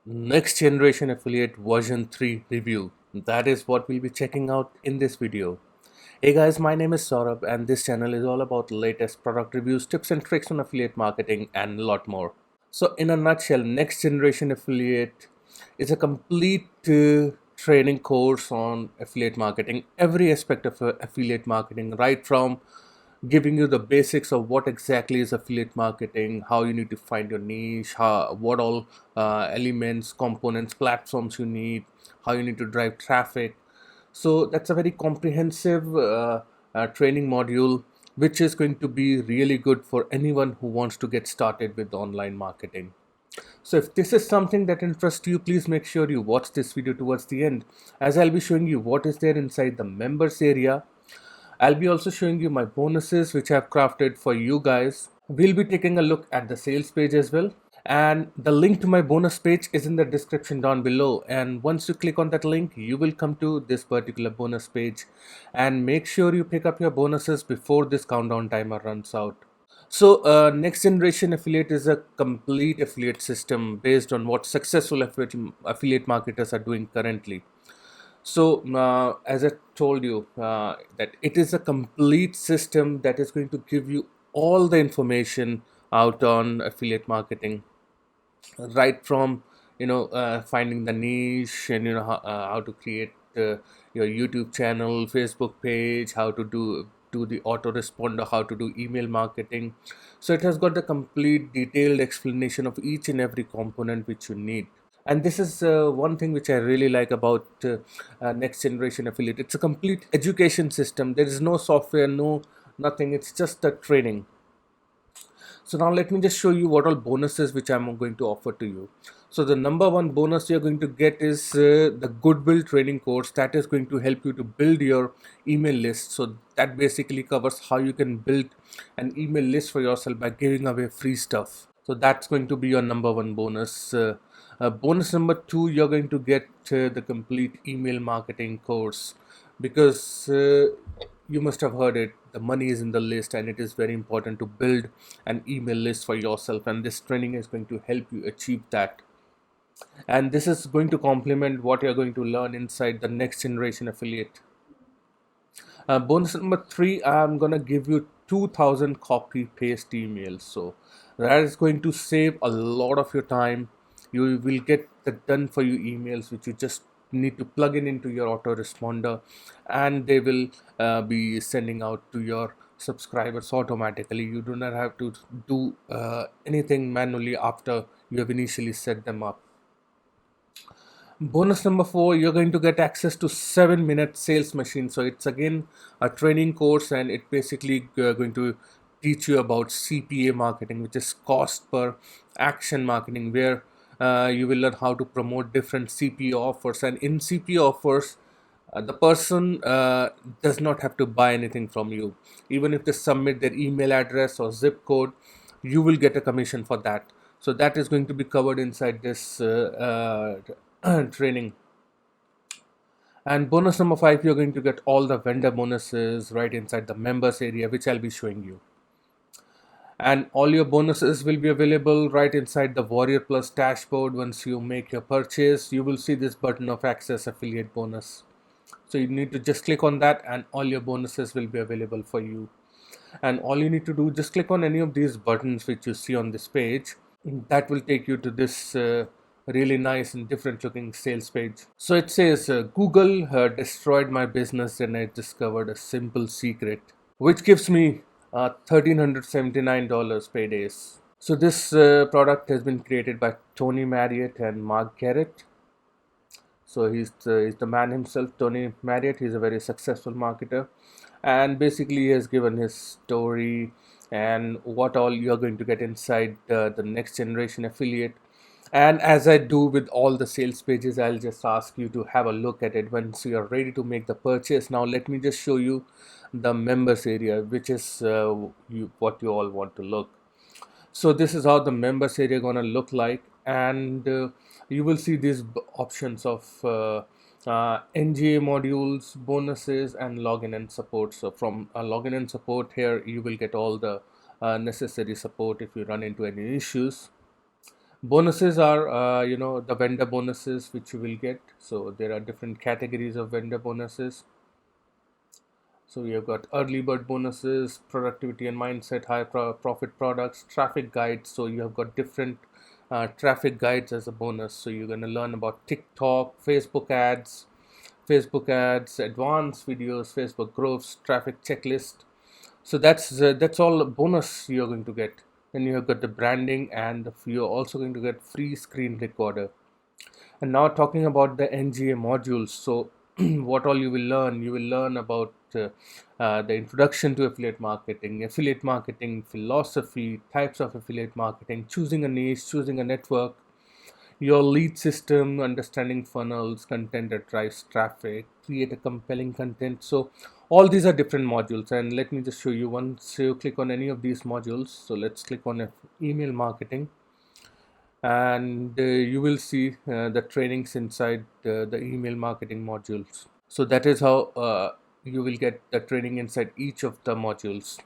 Next generation affiliate version 3 review. That is what we'll be checking out in this video. Hey guys, my name is Saurabh and this channel is all about latest product reviews, tips and tricks on affiliate marketing and a lot more. So in a nutshell, next generation affiliate is a complete training course on affiliate marketing, every aspect of affiliate marketing, right from giving you the basics of what exactly is affiliate marketing, how you need to find your niche, what all elements, components, platforms you need, how you need to drive traffic. So that's a very comprehensive training module, which is going to be really good for anyone who wants to get started with online marketing. So if this is something that interests you, please make sure you watch this video towards the end, as I'll be showing you what is there inside the members area. I'll be also showing you my bonuses which I've crafted for you guys. We'll be taking a look at the sales page as well. And the link to my bonus page is in the description down below. And once you click on that link, you will come to this particular bonus page. And make sure you pick up your bonuses before this countdown timer runs out. So, next generation affiliate is a complete affiliate system based on what successful affiliate marketers are doing currently. So, as I told you, that it is a complete system that is going to give you all the information out on affiliate marketing, right from finding the niche and how to create your YouTube channel, Facebook page, how to do the autoresponder, how to do email marketing. So it has got the complete detailed explanation of each and every component which you need. And this is one thing which I really like about next generation affiliate. It's a complete education system. There is no software, no nothing. It's just the training. So now let me just show you what all bonuses which I'm going to offer to you. So the number one bonus you're going to get is the Goodwill training course that is going to help you to build your email list. So that basically covers how you can build an email list for yourself by giving away free stuff. So that's going to be your number one bonus. Bonus number two, you're going to get the complete email marketing course, because you must have heard it, the money is in the list, and it is very important to build an email list for yourself, and this training is going to help you achieve that. And this is going to complement what you're going to learn inside the next generation affiliate. Bonus number three, I'm gonna give you 2000 copy paste emails. So that is going to save a lot of your time. You will get the done for you emails which you just need to plug in into your autoresponder, and they will be sending out to your subscribers automatically. You do not have to do anything manually after you have initially set them up. Bonus number four, you're going to get access to 7-minute sales machine. So it's again a training course, and it basically going to teach you about CPA marketing, which is cost per action marketing, where you will learn how to promote different CPA offers. And in CPA offers, the person does not have to buy anything from you. Even if they submit their email address or zip code, you will get a commission for that. So that is going to be covered inside this training. And bonus number five, you're going to get all the vendor bonuses right inside the members area, which I'll be showing you. And all your bonuses will be available right inside the Warrior Plus dashboard. Once you make your purchase, you will see this button of access affiliate bonus. So you need to just click on that, and all your bonuses will be available for you. And all you need to do, just click on any of these buttons which you see on this page. That will take you to this really nice and different looking sales page. So it says Google destroyed my business and I discovered a simple secret, which gives me $1,379 paydays. So this product has been created by Tony Marriott and Mark Garrett. So he's the man himself, Tony Marriott. He's a very successful marketer, and basically he has given his story and what all you're going to get inside the next generation affiliate. And as I do with all the sales pages, I'll just ask you to have a look at it once you're ready to make the purchase. Now let me just show you the members area, which is what you all want to look. So this is how the members area gonna look like, and you will see these options of NGA modules, bonuses, and login and support. So from login and support, here you will get all the necessary support if you run into any issues. Bonuses are the vendor bonuses which you will get. So there are different categories of vendor bonuses. So you've got early bird bonuses, productivity and mindset, high profit products, traffic guides. So you have got different traffic guides as a bonus. So you're going to learn about TikTok, Facebook ads, advanced videos, Facebook groups, traffic checklist. So that's all a bonus you're going to get. Then you have got the branding, and you're also going to get free screen recorder. And now talking about the NGA modules. So what all you will learn about the introduction to affiliate marketing philosophy, types of affiliate marketing, choosing a niche, choosing a network, your lead system, understanding funnels, content that drives traffic, create a compelling content. So all these are different modules, and let me just show you. Once you click on any of these modules, so let's click on email marketing, and you will see the trainings inside the email marketing modules. So that is how you will get the training inside each of the modules.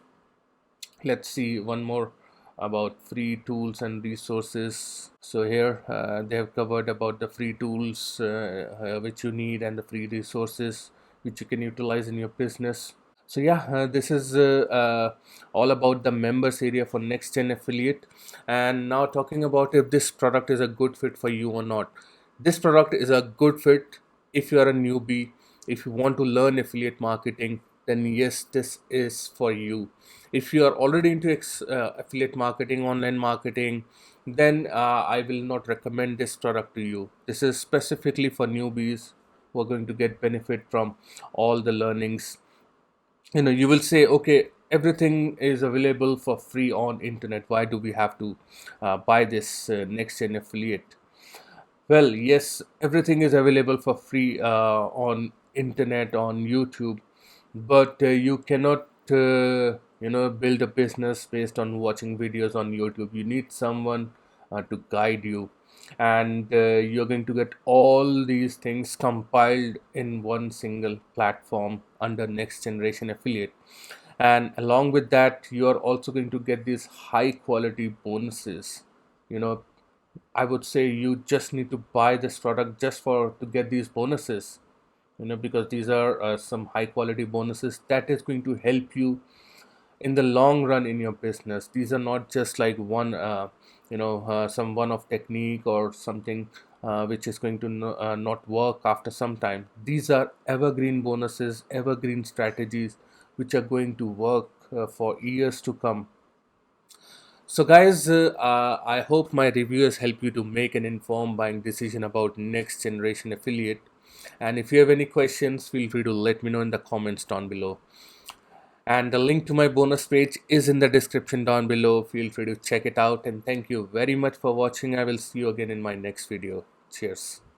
Let's see one more about free tools and resources. So here they have covered about the free tools which you need, and the free resources which you can utilize in your business. So yeah, this is all about the members area for next gen affiliate. And now talking about if this product is a good fit for you or not. This product is a good fit if you are a newbie. If you want to learn affiliate marketing, then yes, this is for you. If you are already into affiliate marketing, online marketing, then I will not recommend this product to you. This is specifically for newbies who are going to get benefit from all the learnings. You will say, okay, everything is available for free on internet, why do we have to buy this next gen affiliate? Well, yes, everything is available for free on internet, on YouTube, but you cannot build a business based on watching videos on YouTube. You need someone to guide you, and you're going to get all these things compiled in one single platform under next generation affiliate. And along with that, you are also going to get these high quality bonuses. you know I would say you just need to buy this product just for to get these bonuses, because these are some high quality bonuses that is going to help you in the long run in your business. These are not just like some one off technique or something which is going to not work after some time. These are evergreen bonuses, evergreen strategies which are going to work for years to come. So, guys, I hope my review has helped you to make an informed buying decision about next generation affiliate. And if you have any questions, feel free to let me know in the comments down below. And the link to my bonus page is in the description down below. Feel free to check it out. And thank you very much for watching. I will see you again in my next video. Cheers.